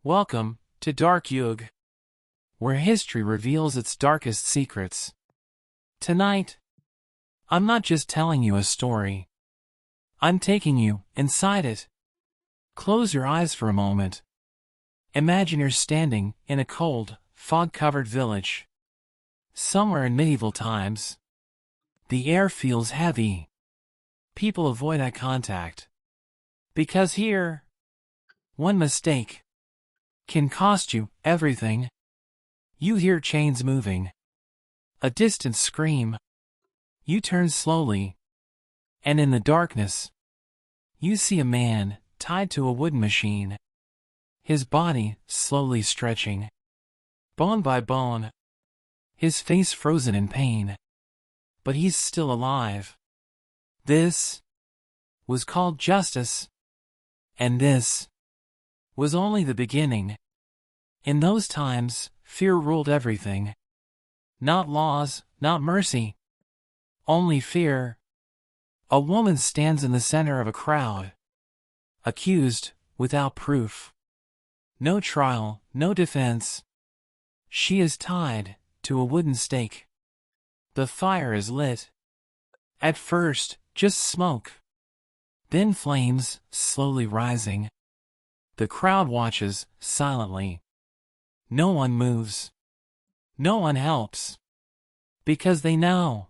Welcome to Dark Yug, where history reveals its darkest secrets. Tonight, I'm not just telling you a story. I'm taking you inside it. Close your eyes for a moment. Imagine you're standing in a cold, fog-covered village. Somewhere in medieval times. The air feels heavy. People avoid eye contact. Because here, one mistake can cost you everything. You hear chains moving. A distant scream. You turn slowly. And in the darkness, you see a man tied to a wooden machine. His body slowly stretching. Bone by bone. His face frozen in pain. But he's still alive. This was called justice. And this was only the beginning. In those times, fear ruled everything. Not laws, not mercy. Only fear. A woman stands in the center of a crowd. Accused, without proof. No trial, no defense. She is tied to a wooden stake. The fire is lit. At first, just smoke. Then flames, slowly rising. The crowd watches, silently. No one moves. No one helps. Because they know.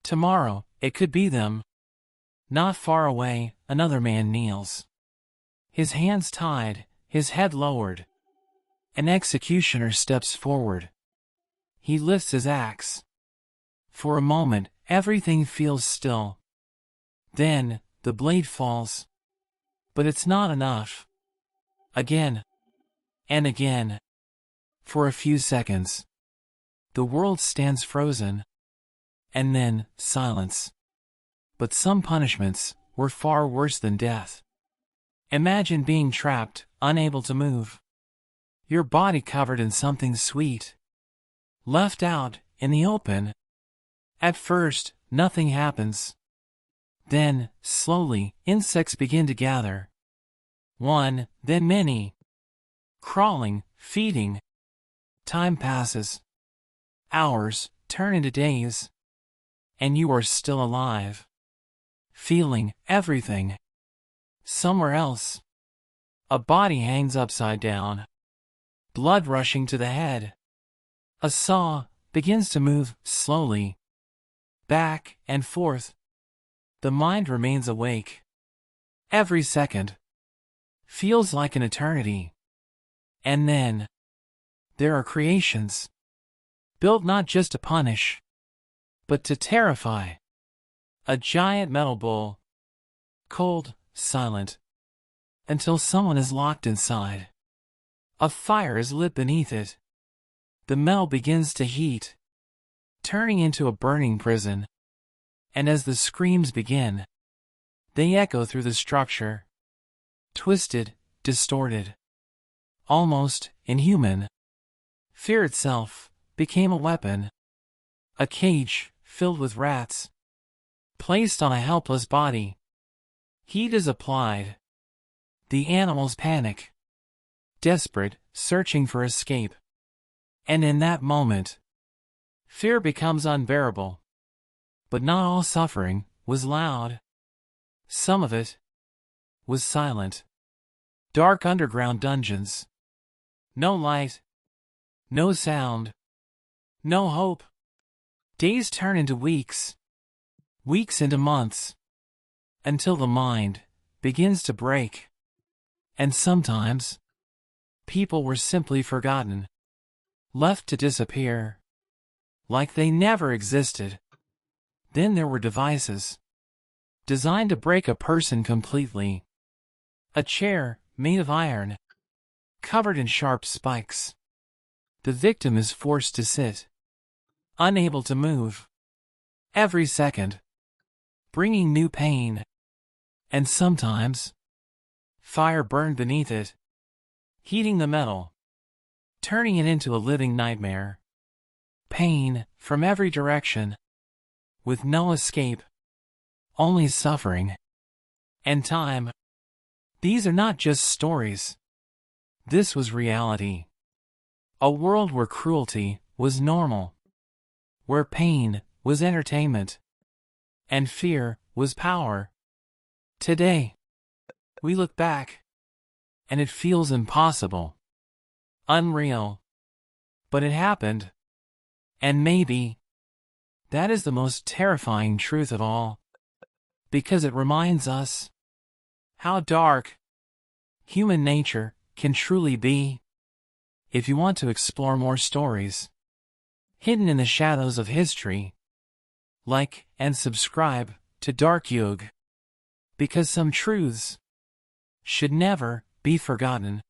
Tomorrow, it could be them. Not far away, another man kneels. His hands tied, his head lowered. An executioner steps forward. He lifts his axe. For a moment, everything feels still. Then, the blade falls. But it's not enough. Again. And again. For a few seconds. The world stands frozen. And then, silence. But some punishments were far worse than death. Imagine being trapped, unable to move. Your body covered in something sweet. Left out, in the open. At first, nothing happens. Then, slowly, insects begin to gather. One, then many. Crawling, feeding. Time passes. Hours turn into days. And you are still alive. Feeling everything. Somewhere else. A body hangs upside down. Blood rushing to the head. A saw begins to move slowly. Back and forth. The mind remains awake. Every second feels like an eternity. And then there are creations. Built not just to punish, but to terrify. A giant metal bull. Cold, silent. Until someone is locked inside. A fire is lit beneath it. The metal begins to heat. Turning into a burning prison. And as the screams begin, they echo through the structure. Twisted, distorted. Almost inhuman. Fear itself became a weapon. A cage filled with rats. Placed on a helpless body. Heat is applied. The animals panic. Desperate, searching for escape. And in that moment, fear becomes unbearable. But not all suffering was loud. Some of it was silent. Dark underground dungeons. No light. No sound. No hope. Days turn into weeks. Weeks into months. Until the mind begins to break. And sometimes, people were simply forgotten. Left to disappear. Like they never existed. Then there were devices. Designed to break a person completely. A chair, made of iron. Covered in sharp spikes. The victim is forced to sit. Unable to move. Every second. Bringing new pain. And sometimes, fire burned beneath it. Heating the metal. Turning it into a living nightmare. Pain, from every direction. With no escape. Only suffering. And time. These are not just stories. This was reality. A world where cruelty was normal, where pain was entertainment, and fear was power. Today, we look back, and it feels impossible, unreal. But it happened. And maybe that is the most terrifying truth of all, because it reminds us how dark human nature can truly be. If you want to explore more stories hidden in the shadows of history, like and subscribe to Dark Yug, because some truths should never be forgotten.